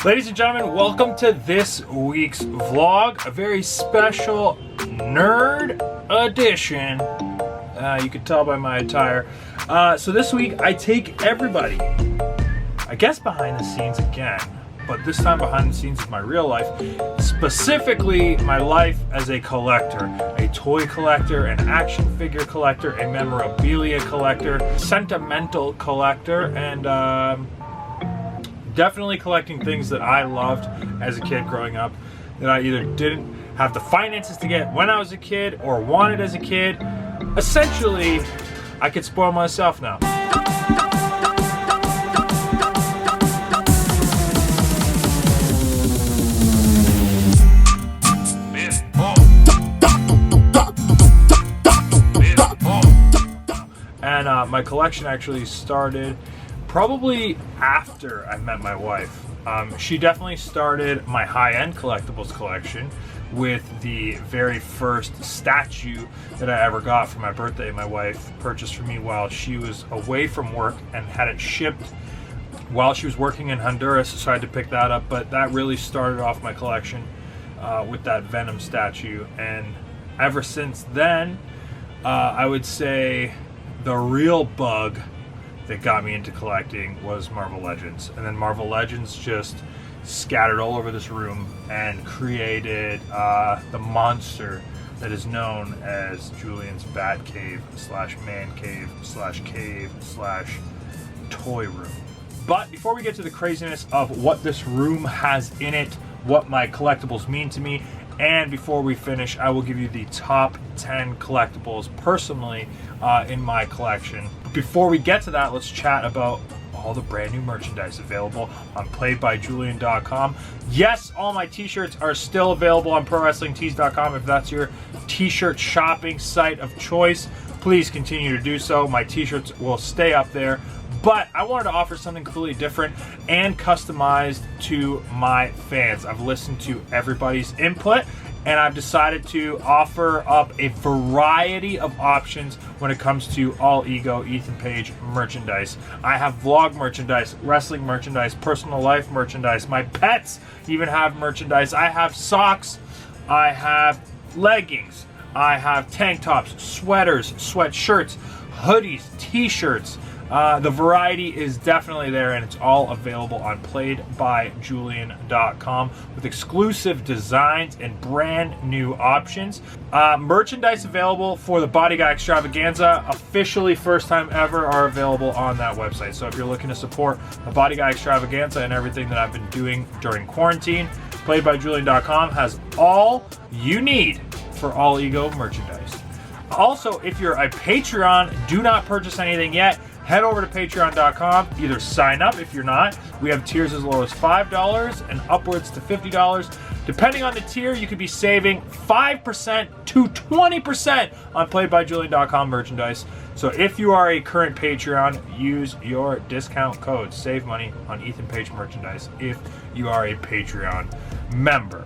Ladies and gentlemen, welcome to this week's vlog, a very special nerd edition. You can tell by my attire. So this week I take everybody, I guess behind the scenes again, but this time behind the scenes of my real life, specifically my life as a collector, a toy collector, an action figure collector, a memorabilia collector, sentimental collector, and definitely collecting things that I loved as a kid growing up that I either didn't have the finances to get when I was a kid or wanted as a kid. Essentially, I could spoil myself now. And my collection actually started probably after I met my wife. She definitely started my high-end collectibles collection with the very first statue that I ever got for my birthday. My wife purchased for me while she was away from work and had it shipped while she was working in Honduras, so I had to pick that up. But that really started off my collection with that Venom statue. And ever since then, I would say the real bug that got me into collecting was Marvel Legends. And then Marvel Legends just scattered all over this room and created the monster that is known as Julian's Bat Cave slash Man Cave slash Cave slash Toy Room. But before we get to the craziness of what this room has in it, what my collectibles mean to me, and before we finish, I will give you the top 10 collectibles personally in my collection. Before we get to that, let's chat about all the brand new merchandise available on playedbyjulian.com. Yes, all my t-shirts are still available on prowrestlingtees.com. If that's your t-shirt shopping site of choice, please continue to do so. My t-shirts will stay up there. But I wanted to offer something completely different and customized to my fans. I've listened to everybody's input, and I've decided to offer up a variety of options when it comes to all ego Ethan Page merchandise. I have vlog merchandise, wrestling merchandise, personal life merchandise. My pets even have merchandise. I have socks. I have leggings. I have tank tops, sweaters, sweatshirts, hoodies, t-shirts. The variety is definitely there, and it's all available on playedbyjulian.com with exclusive designs and brand new options. Merchandise available for the Body Guy Extravaganza, officially first time ever, are available on that website. So if you're looking to support the Body Guy Extravaganza and everything that I've been doing during quarantine, playedbyjulian.com has all you need for all ego merchandise. Also, if you're a Patreon, do not purchase anything yet. Head over to patreon.com, either sign up if you're not. We have tiers as low as $5 and upwards to $50. Depending on the tier, you could be saving 5% to 20% on playedbyjulian.com merchandise. So if you are a current Patreon, use your discount code. Save money on Ethan Page merchandise if you are a Patreon member.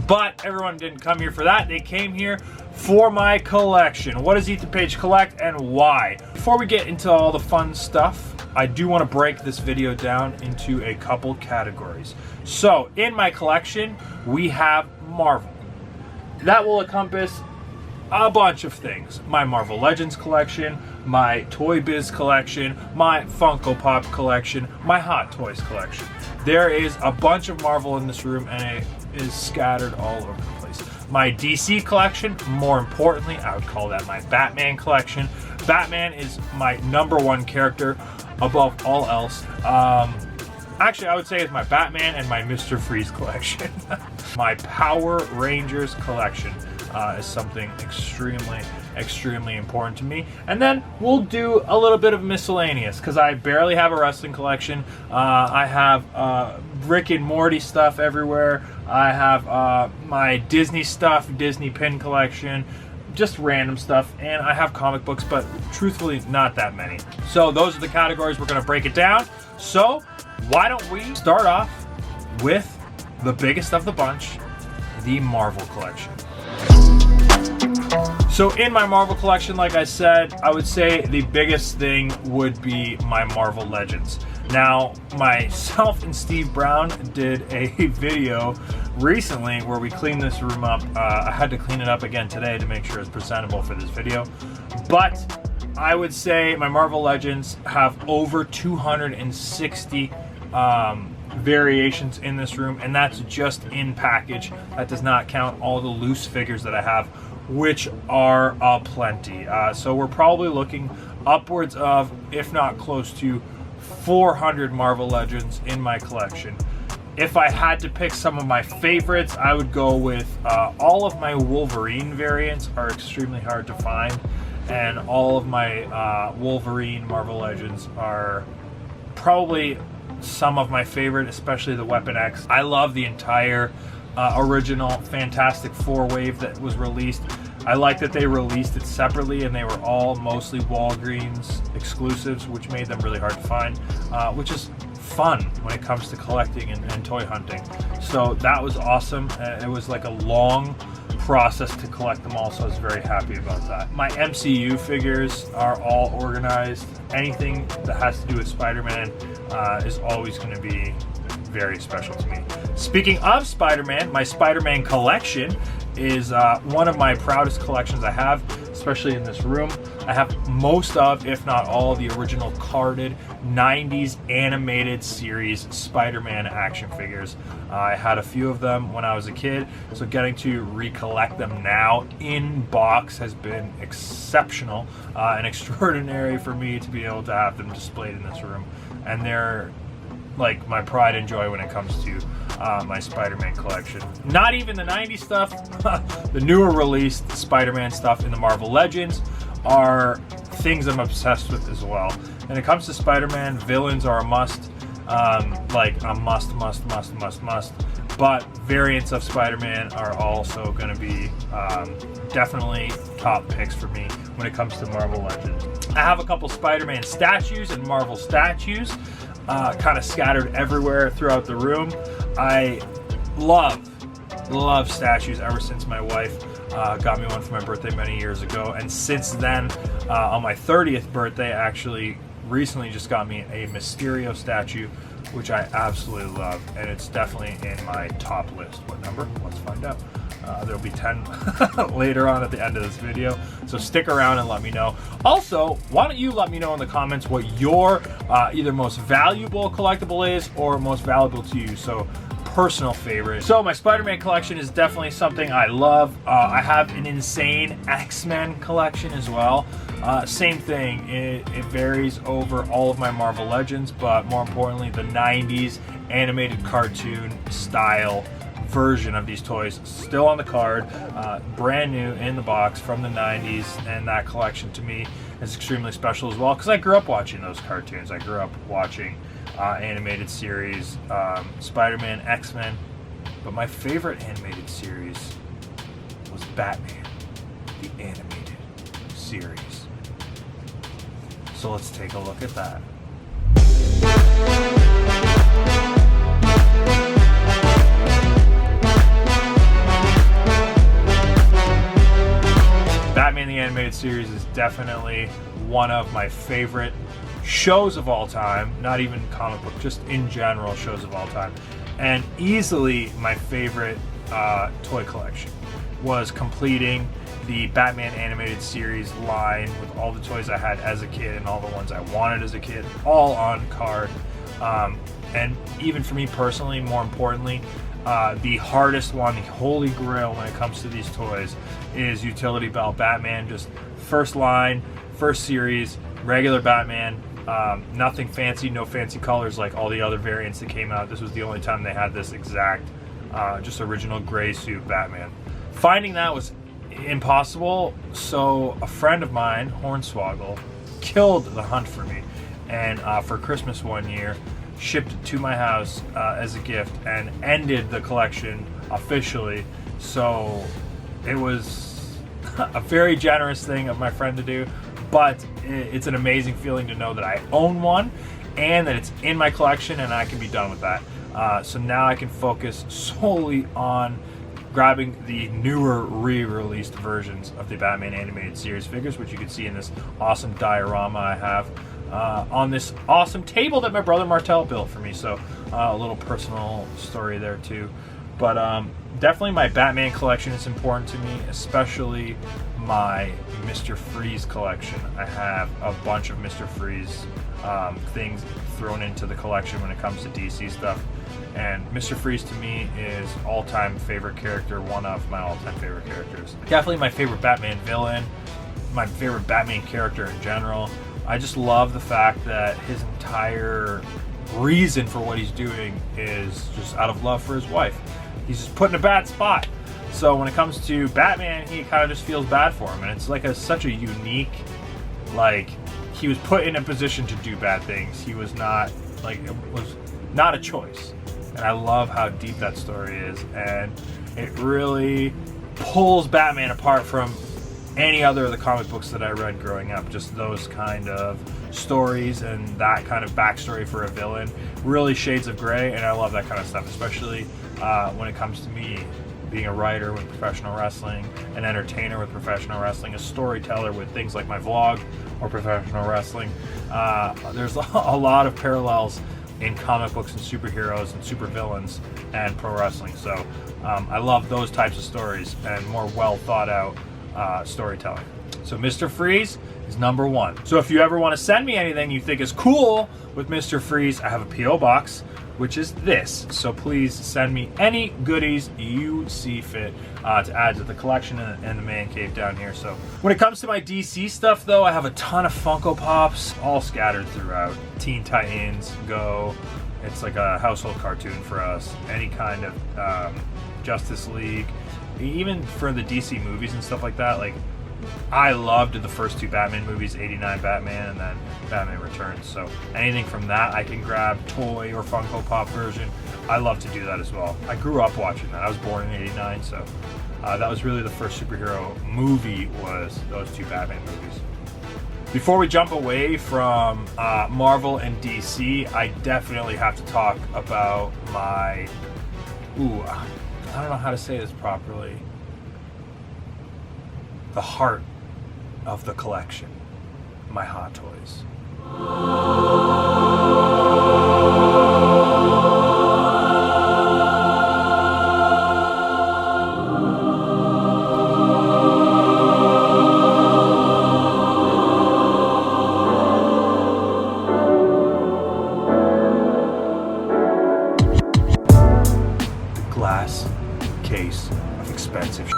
But everyone didn't come here for that. They came here for my collection. What does Ethan Page collect and why? Before we get into all the fun stuff, I do want to break this video down into a couple categories. So in my collection, we have Marvel. That will encompass a bunch of things. My Marvel Legends collection, my Toy Biz collection, my Funko Pop collection, my Hot Toys collection. There is a bunch of Marvel in this room, and it is scattered all over the place. My DC collection, more importantly, I would call that my Batman collection. Batman is my #1 character above all else. Actually, I would say it's my Batman and my Mr. Freeze collection. My Power Rangers collection is something extremely important to me. And then we'll do a little bit of miscellaneous, because I barely have a wrestling collection. I have Rick and Morty stuff everywhere. I have my Disney stuff, Disney pin collection, just random stuff, and I have comic books, but truthfully not that many. So those are the categories. We're going to break it down. So why don't we start off with the biggest of the bunch, the Marvel collection. So in my Marvel collection, like I said, I would say the biggest thing would be my Marvel Legends. Now, myself and Steve Brown did a video recently where we cleaned this room up. I had to clean it up again today to make sure it's presentable for this video. But I would say my Marvel Legends have over 260 variations in this room, and that's just in package. That does not count all the loose figures that I have, which are plenty. So we're probably looking upwards of, if not close to, 400 Marvel Legends in my collection. If I had to pick some of my favorites, I would go with all of my Wolverine variants are extremely hard to find, and all of my Wolverine Marvel Legends are probably some of my favorite, especially the Weapon X. I love the entire original Fantastic Four wave that was released. I like that they released it separately, and they were all mostly Walgreens exclusives, which made them really hard to find, which is fun when it comes to collecting and toy hunting. So that was awesome. It was like a long process to collect them all, so I was very happy about that. My MCU figures are all organized. Anything that has to do with Spider-Man is always going to be very special to me. Speaking of Spider-Man, my Spider-Man collection is one of my proudest collections I have, especially in this room. I have most of, if not all, the original carded 90s animated series Spider-Man action figures. I had a few of them when I was a kid, so getting to recollect them now in box has been exceptional and extraordinary for me to be able to have them displayed in this room. And they're like my pride and joy when it comes to my Spider-Man collection. Not even the 90s stuff, the newer released Spider-Man stuff in the Marvel Legends are things I'm obsessed with as well. When it comes to Spider-Man, villains are a must, like a must. But variants of Spider-Man are also going to be definitely top picks for me when it comes to Marvel Legends. I have a couple Spider-Man statues and Marvel statues kind of scattered everywhere throughout the room. I love statues ever since my wife got me one for my birthday many years ago, and since then on my 30th birthday, actually recently just got me a Mysterio statue, which I absolutely love, and it's definitely in my top list. What number? Let's find out. There'll be 10 later on at the end of this video, so stick around and let me know. Also, why don't you let me know in the comments what your either most valuable collectible is or most valuable to you, so personal favorite. So my Spider-Man collection is definitely something I love. I have an insane X-Men collection as well. Same thing, it varies over all of my Marvel Legends, but more importantly the 90s animated cartoon style version of these toys still on the card, brand new in the box from the 90s, and that collection to me is extremely special as well because I grew up watching those cartoons. I grew up watching animated series, Spider-Man, X-Men, but my favorite animated series was Batman, the animated series. So let's take a look at that. Batman the Animated Series is definitely one of my favorite shows of all time, not even comic book, just in general shows of all time. And easily my favorite toy collection was completing the Batman Animated Series line with all the toys I had as a kid and all the ones I wanted as a kid, all on card. And even for me personally, more importantly, the hardest one, the holy grail when it comes to these toys is Utility Belt Batman. Just first line, first series, regular Batman, nothing fancy, no fancy colors like all the other variants that came out. This was the only time they had this exact just original gray suit Batman. Finding that was impossible, so a friend of mine, Hornswoggle, killed the hunt for me, and for Christmas one year shipped it to my house as a gift and ended the collection officially. So it was a very generous thing of my friend to do, but it's an amazing feeling to know that I own one and that it's in my collection and I can be done with that. So now I can focus solely on grabbing the newer re-released versions of the Batman Animated Series figures, which you can see in this awesome diorama I have. on this awesome table that my brother Martel built for me. So a little personal story there too. But definitely my Batman collection is important to me, especially my Mr. Freeze collection. I have a bunch of Mr. Freeze things thrown into the collection when it comes to DC stuff. And Mr. Freeze to me is all-time favorite character, one of my all-time favorite characters. Definitely my favorite Batman villain, my favorite Batman character in general. I just love the fact that his entire reason for what he's doing is just out of love for his wife. He's just put in a bad spot. So when it comes to Batman, he kind of just feels bad for him. And it's like such a unique, like, he was put in a position to do bad things. He was not, like, it was not a choice. And I love how deep that story is. And it really pulls Batman apart from any other of the comic books that I read growing up. Just those kind of stories and that kind of backstory for a villain. Really shades of gray, and I love that kind of stuff, especially when it comes to me being a writer with professional wrestling, an entertainer with professional wrestling, a storyteller with things like my vlog or professional wrestling. There's a lot of parallels in comic books and superheroes and supervillains and pro wrestling. So I love those types of stories and more well thought out storytelling. So Mr. Freeze is number one. So if you ever want to send me anything you think is cool with Mr. Freeze, I have a P.O. box, which is this. So please send me any goodies you see fit to add to the collection and the man cave down here. So when it comes to my DC stuff though, I have a ton of Funko Pops all scattered throughout. Teen Titans, Go. It's like a household cartoon for us. Any kind of Justice League. Even for the DC movies and stuff like that, like, I loved the first two Batman movies, 89 Batman and then Batman Returns. So anything from that I can grab, toy or Funko Pop version. I love to do that as well. I grew up watching that. I was born in 89, so that was really the first superhero movie, was those two Batman movies. Before we jump away from Marvel and DC, I definitely have to talk about my... I don't know how to say this properly. The heart of the collection, my Hot Toys. The glass case of expensive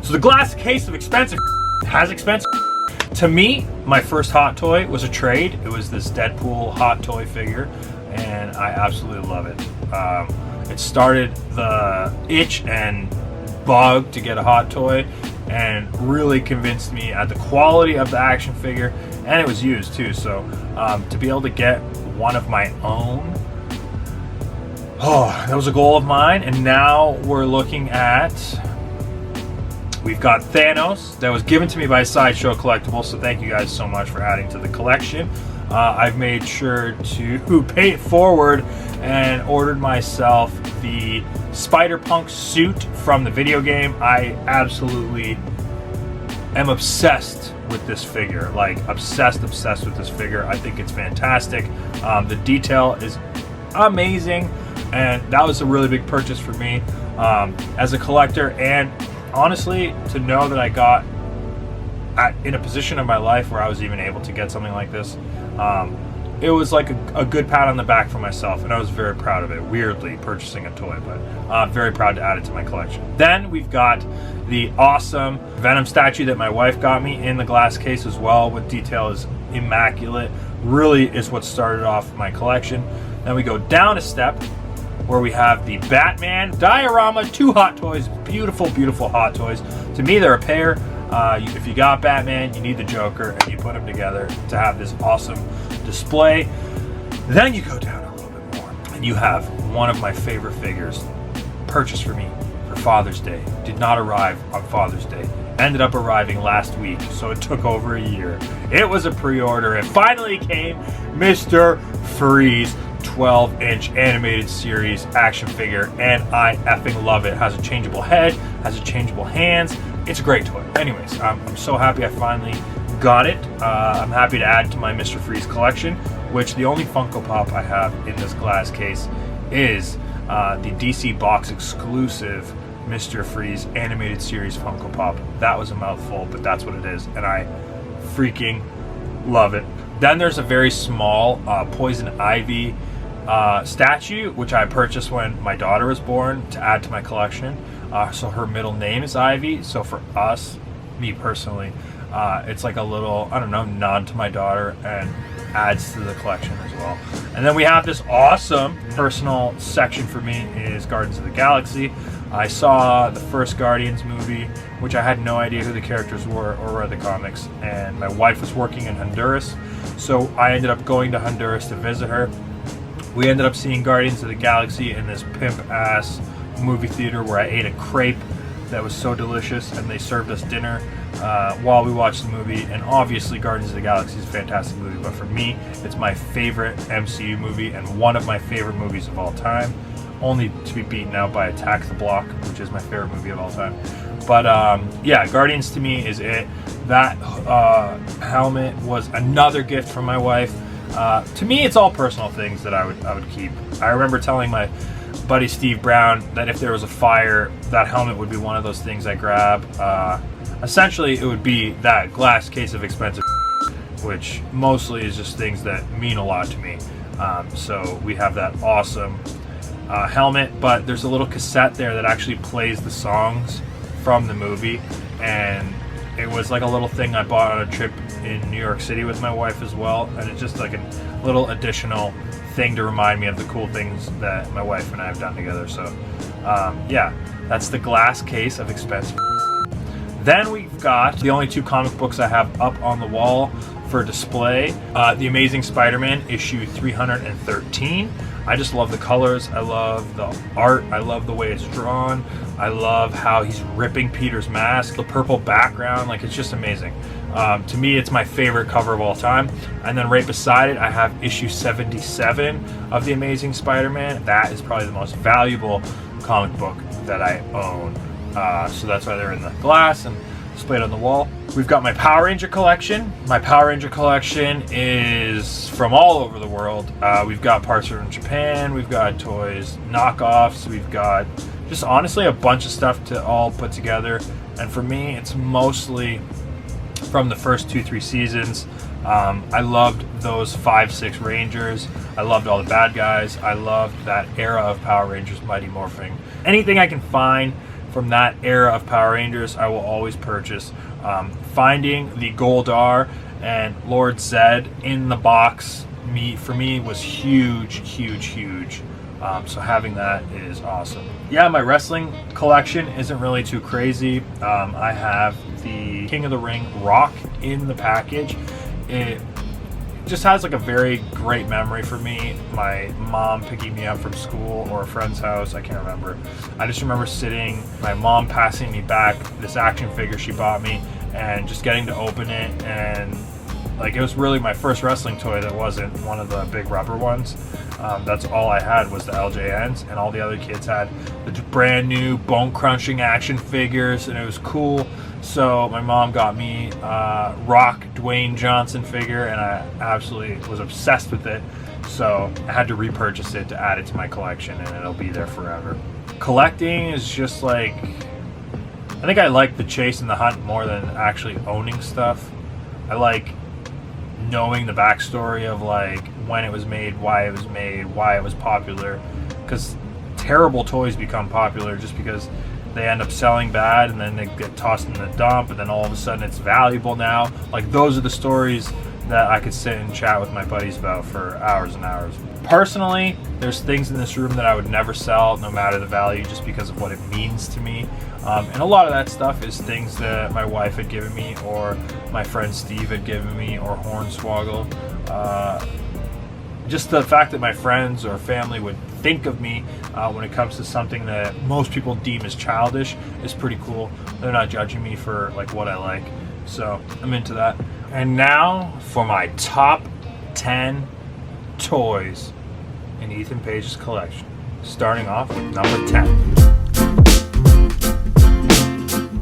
So the glass case of expensive has expensive. To me, my first Hot Toy was a trade. It was this Deadpool Hot Toy figure, and I absolutely love it. It started the itch and bug to get a Hot Toy, and really convinced me at the quality of the action figure, and it was used too. So to be able to get one of my own, that was a goal of mine. And now we're looking at... We've got Thanos that was given to me by Sideshow Collectibles, so thank you guys so much for adding to the collection. I've made sure to pay it forward and ordered myself the Spider-Punk suit from the video game. I absolutely am obsessed with this figure, like obsessed with this figure. I think it's fantastic. The detail is amazing, and that was a really big purchase for me as a collector. And honestly, to know that I got in a position of my life where I was even able to get something like this, it was like a good pat on the back for myself, and I was very proud of it. Weirdly, purchasing a toy, but I'm very proud to add it to my collection. Then we've got the awesome Venom statue that my wife got me in the glass case as well, with detail is immaculate. Really is what started off my collection. Then we go down a step, where we have the Batman Diorama, 2 Hot Toys, beautiful, beautiful Hot Toys. To me, they're a pair. If you got Batman, you need the Joker, and you put them together to have this awesome display. Then you go down a little bit more, and you have one of my favorite figures, purchased for me for Father's Day. Did not arrive on Father's Day. Ended up arriving last week, so it took over a year. It was a pre-order. It finally came. Mr. Freeze. 12-inch animated series action figure, and I effing love it. Has a changeable head, has a changeable hands. It's a great toy. Anyways, I'm so happy I finally got it. I'm happy to add to my Mr. Freeze collection, which the only Funko Pop I have in this glass case is the DC box exclusive Mr. Freeze animated series Funko Pop. That was a mouthful, but that's what it is, and I freaking love it. Then there's a very small Poison Ivy statue, which I purchased when my daughter was born to add to my collection. So her middle name is Ivy, so for us, me personally, it's like a little, I don't know, nod to my daughter and adds to the collection as well. And then we have this awesome personal section for me is Guardians of the Galaxy. I saw the first Guardians movie, which I had no idea who the characters were or read the comics, and my wife was working in Honduras, so I ended up going to Honduras to visit her. We ended up seeing Guardians of the Galaxy in this pimp-ass movie theater where I ate a crepe that was so delicious, and they served us dinner while we watched the movie. And obviously Guardians of the Galaxy is a fantastic movie, but for me, it's my favorite MCU movie and one of my favorite movies of all time, only to be beaten out by Attack the Block, which is my favorite movie of all time. But yeah, Guardians to me is it. That helmet was another gift from my wife. To me, it's all personal things that I would keep. I remember telling my buddy Steve Brown that if there was a fire, that helmet would be one of those things I grab. Essentially, it would be that glass case of expensive, which mostly is just things that mean a lot to me. So we have that awesome helmet, but there's a little cassette there that actually plays the songs from the movie, and it was like a little thing I bought on a trip in New York City with my wife as well, and it's just like a little additional thing to remind me of the cool things that my wife and I have done together. So yeah, that's the glass case of expensive. Then we've got the only two comic books I have up on the wall for display. The Amazing Spider-Man issue 313. I just love the colors, I love the art, I love the way it's drawn, I love how he's ripping Peter's mask, the purple background, like it's just amazing. To me, it's my favorite cover of all time. And then right beside it, I have issue 77 of The Amazing Spider-Man. That is probably the most valuable comic book that I own. So that's why they're in the glass and displayed on the wall. We've got my Power Ranger collection. My Power Ranger collection is from all over the world. We've got parts from Japan, we've got toys, knockoffs, we've got just honestly a bunch of stuff to all put together. And for me, it's mostly from the first 2-3 seasons. I loved those 5-6 Rangers. I loved all the bad guys. I loved that era of Power Rangers Mighty Morphin. Anything I can find from that era of Power Rangers, I will always purchase. Finding the Goldar and Lord Zed in the box, for me was huge. So having that is awesome. Yeah, my wrestling collection isn't really too crazy. I have the King of the Ring Rock in the package. It just has like a very great memory for me. My mom picking me up from school or a friend's house, I can't remember. I just remember sitting, my mom passing me back this action figure she bought me, and just getting to open it, and like it was really my first wrestling toy that wasn't one of the big rubber ones. That's all I had was the LJNs, and all the other kids had the brand new bone-crunching action figures, and it was cool. So my mom got me Rock Dwayne Johnson figure, and I absolutely was obsessed with it. So I had to repurchase it to add it to my collection, and it'll be there forever. Collecting is just like, I think I like the chase and the hunt more than actually owning stuff. I like knowing the backstory of like when it was made, why it was popular, because terrible toys become popular just because they end up selling bad, and then they get tossed in the dump, and then all of a sudden it's valuable now. Like those are the stories that I could sit and chat with my buddies about for hours and hours. Personally, there's things in this room that I would never sell, no matter the value, just because of what it means to me. And a lot of that stuff is things that my wife had given me, or my friend Steve had given me, or Hornswoggle. Just the fact that my friends or family would think of me when it comes to something that most people deem as childish is pretty cool. They're not judging me for like what I like, so I'm into that. And now for my top 10 toys in Ethan Page's collection, starting off with number 10.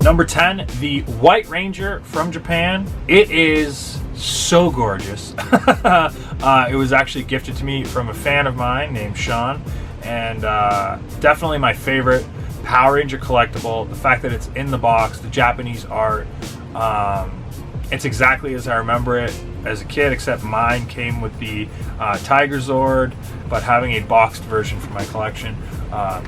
Number 10, the White Ranger from Japan. It is so gorgeous. It was actually gifted to me from a fan of mine named Sean, and definitely my favorite Power Ranger collectible. The fact that it's in the box, the Japanese art, it's exactly as I remember it as a kid, except mine came with the Tiger Zord, but having a boxed version for my collection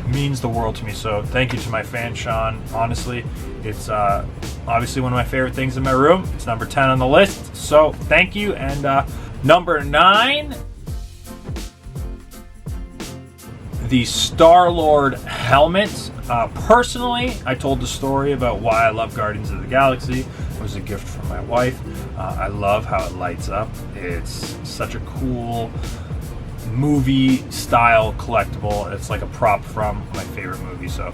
means the world to me. So thank you to my fan Sean. Honestly, it's obviously one of my favorite things in my room. It's number 10 on the list, so thank you. And number 9, the Star-Lord helmet. Personally, I told the story about why I love Guardians of the Galaxy. It was a gift from my wife. I love how it lights up. It's such a cool movie style collectible. It's like a prop from my favorite movie. So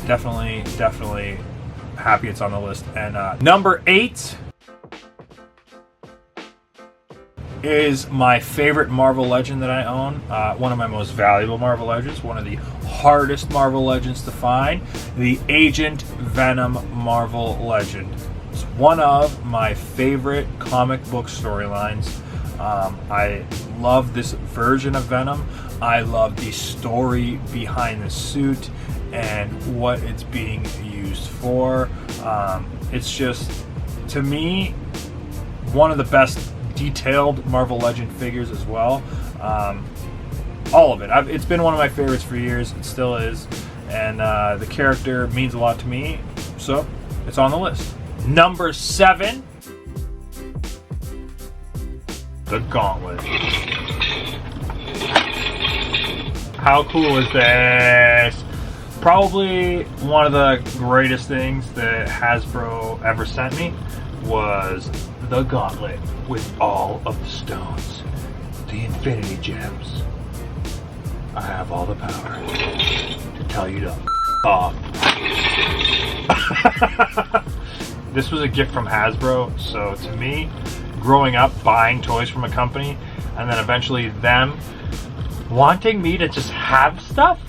definitely happy it's on the list. And number 8 is my favorite Marvel Legend that I own. One of my most valuable Marvel Legends, one of the hardest Marvel Legends to find, the Agent Venom Marvel Legend. It's one of my favorite comic book storylines. I love this version of Venom. I love the story behind the suit and what it's being used for. It's just, to me, one of the best detailed Marvel Legend figures as well. All of it. It's been one of my favorites for years. It still is. And the character means a lot to me, so it's on the list. Number 7, the Gauntlet. How cool is this? Probably one of the greatest things that Hasbro ever sent me was the Gauntlet with all of the stones, the Infinity Gems. I have all the power to tell you to off. This was a gift from Hasbro, so to me, growing up buying toys from a company and then eventually them wanting me to just have stuff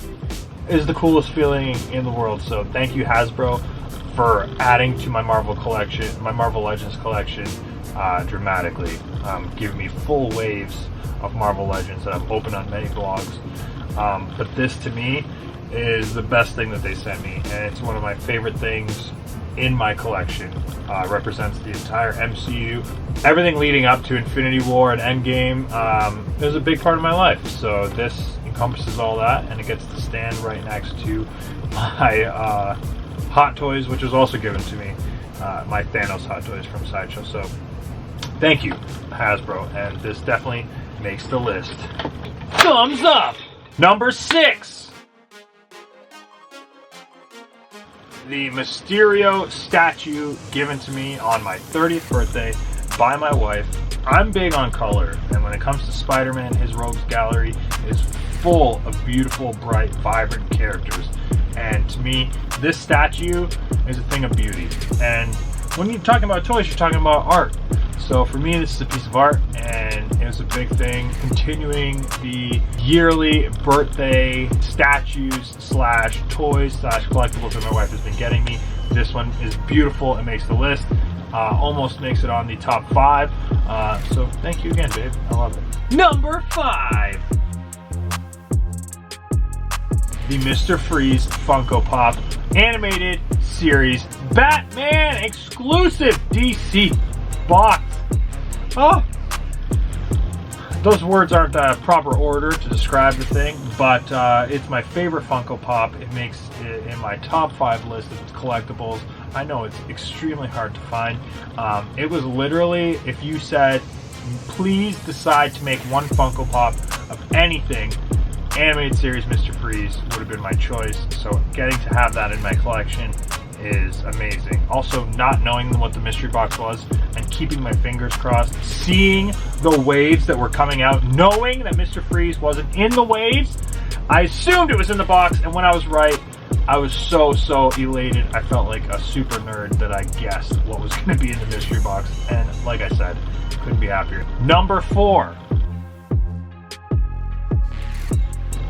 is the coolest feeling in the world. So thank you, Hasbro, for adding to my Marvel collection, my Marvel Legends collection, dramatically. Giving me full waves of Marvel Legends that I've opened on many blogs. But this to me is the best thing that they sent me, and it's one of my favorite things in my collection. Represents the entire MCU. Everything leading up to Infinity War and Endgame is a big part of my life. So this encompasses all that, and it gets to stand right next to my Hot Toys, which was also given to me, my Thanos Hot Toys from Sideshow. So thank you, Hasbro, and this definitely makes the list. Thumbs up! Number 6, the Mysterio Statue given to me on my 30th birthday by my wife. I'm big on color, and when it comes to Spider-Man, his rogues gallery is full of beautiful, bright, vibrant characters. And to me, this statue is a thing of beauty. And when you're talking about toys, you're talking about art. So for me, this is a piece of art, and it was a big thing. Continuing the yearly birthday statues slash toys slash collectibles that my wife has been getting me. This one is beautiful. It makes the list. Almost makes it on the top 5. So thank you again, babe. I love it. Number 5. The Mr. Freeze Funko Pop animated series Batman exclusive DC box. Oh, those words aren't the proper order to describe the thing, but it's my favorite Funko Pop. It makes it in my top 5 list of collectibles. I know it's extremely hard to find. It was literally, if you said, please decide to make one Funko Pop of anything, animated series Mr. Freeze would have been my choice. So getting to have that in my collection is amazing. Also, not knowing what the mystery box was and keeping my fingers crossed, seeing the waves that were coming out, knowing that Mr. Freeze wasn't in the waves. I assumed it was in the box, and when I was right, I was so elated. I felt like a super nerd that I guessed what was going to be in the mystery box, and like I said, couldn't be happier. Number 4.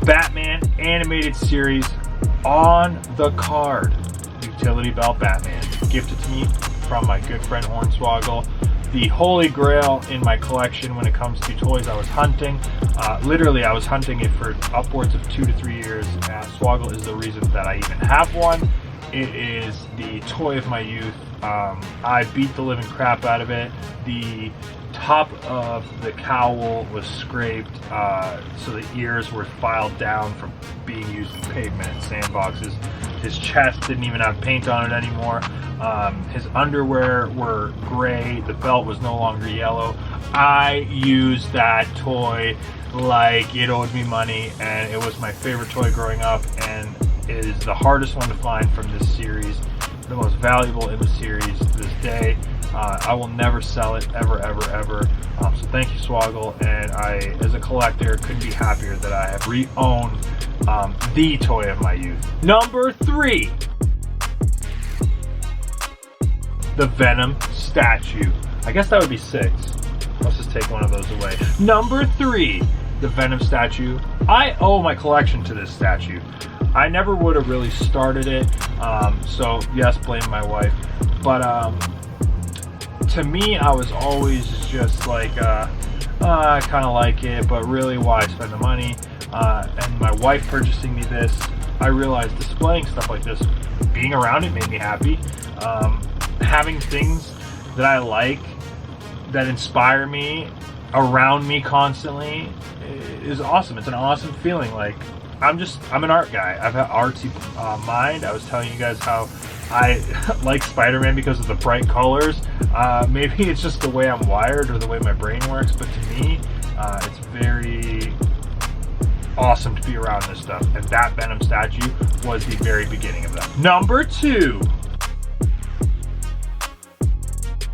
Batman animated series on the card. utility belt Batman, gifted to me from my good friend Hornswoggle. The holy grail in my collection when it comes to toys I was hunting. Literally, I was hunting it for upwards of 2 to 3 years. Swoggle is the reason that I even have one. It is the toy of my youth. I beat the living crap out of it. The top of the cowl was scraped, so the ears were filed down from being used in pavement and sandboxes. His chest didn't even have paint on it anymore. His underwear were gray. The belt was no longer yellow. I used that toy like it owed me money, and it was my favorite toy growing up, and it is the hardest one to find from this series, the most valuable in the series to this day. I will never sell it, ever, ever, ever. So thank you, Swoggle, and I, as a collector, couldn't be happier that I have re-owned the toy of my youth. Number 3, the Venom statue. I guess that would be 6. Let's just take one of those away. Number 3, the Venom statue. I owe my collection to this statue. I never would have really started it, so yes, blame my wife. But to me, I was always just like, I kind of like it, but really, why spend the money? And my wife purchasing me this, I realized displaying stuff like this, being around it made me happy. Having things that I like, that inspire me, around me constantly, is awesome. It's an awesome feeling. Like, I'm an art guy. I've had artsy mind. I was telling you guys how I like Spider-Man because of the bright colors. Maybe it's just the way I'm wired or the way my brain works, but to me, it's very awesome to be around this stuff. And that Venom statue was the very beginning of that. Number 2.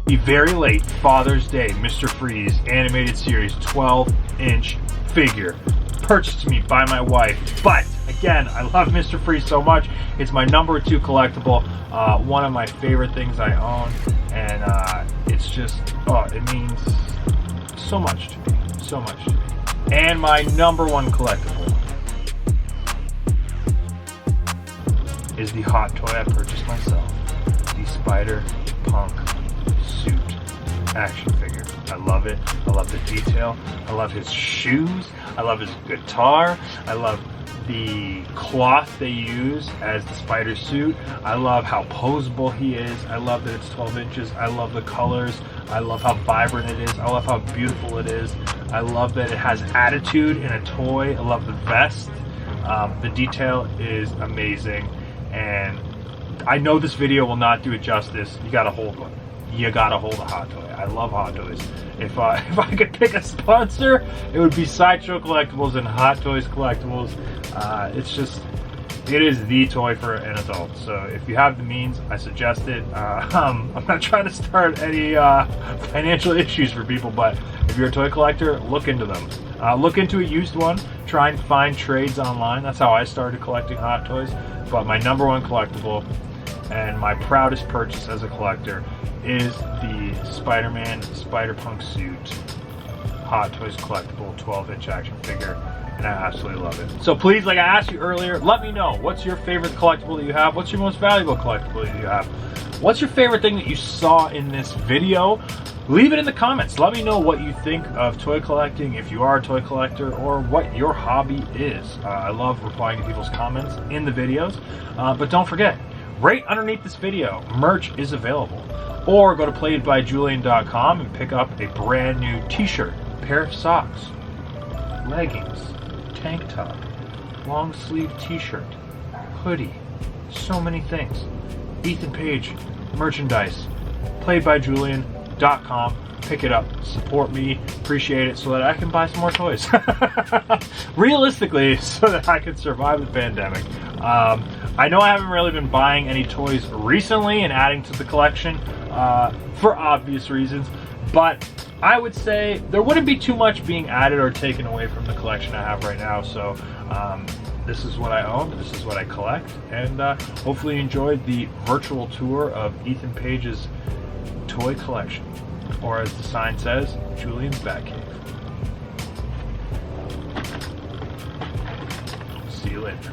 The very late Father's Day Mr. Freeze animated series 12-inch figure. Purchased to me by my wife, but again, I love Mr. Freeze so much. It's my number 2 collectible, one of my favorite things I own, and it's just, it means so much to me, so much to me. And my number 1 collectible is the Hot Toy I purchased myself, the Spider-Punk suit action figure. I love it. I love the detail. I love his shoes. I love his guitar. I love the cloth they use as the spider suit. I love how posable he is. I love that it's 12 inches. I love the colors. I love how vibrant it is. I love how beautiful it is. I love that it has attitude in a toy. I love the vest. The detail is amazing, and I know this video will not do it justice. You gotta hold one. You gotta hold a Hot Toy. I love Hot Toys. If I could pick a sponsor, it would be Sideshow Collectibles and Hot Toys Collectibles. It is the toy for an adult. So if you have the means, I suggest it. I'm not trying to start any financial issues for people, but if you're a toy collector, look into them. Look into a used one. Try and find trades online. That's how I started collecting Hot Toys. But my number 1 collectible and my proudest purchase as a collector is the Spider-Man Spider-Punk suit Hot Toys collectible 12-inch action figure, and I absolutely love it. So please, like I asked you earlier, let me know, what's your favorite collectible that you have? What's your most valuable collectible that you have? What's your favorite thing that you saw in this video? Leave it in the comments. Let me know what you think of toy collecting, if you are a toy collector, or what your hobby is. I love replying to people's comments in the videos, but don't forget, right underneath this video, merch is available. Or go to playedbyjulian.com and pick up a brand new t-shirt, pair of socks, leggings, tank top, long sleeve t-shirt, hoodie, so many things. Ethan Page merchandise, playedbyjulian.com. Pick it up, support me, appreciate it, so that I can buy some more toys. Realistically, so that I can survive the pandemic. I know I haven't really been buying any toys recently and adding to the collection for obvious reasons, but I would say there wouldn't be too much being added or taken away from the collection I have right now. So this is what I own, this is what I collect, and hopefully you enjoyed the virtual tour of Ethan Page's toy collection, or as the sign says, Julian's Batcave. See you later.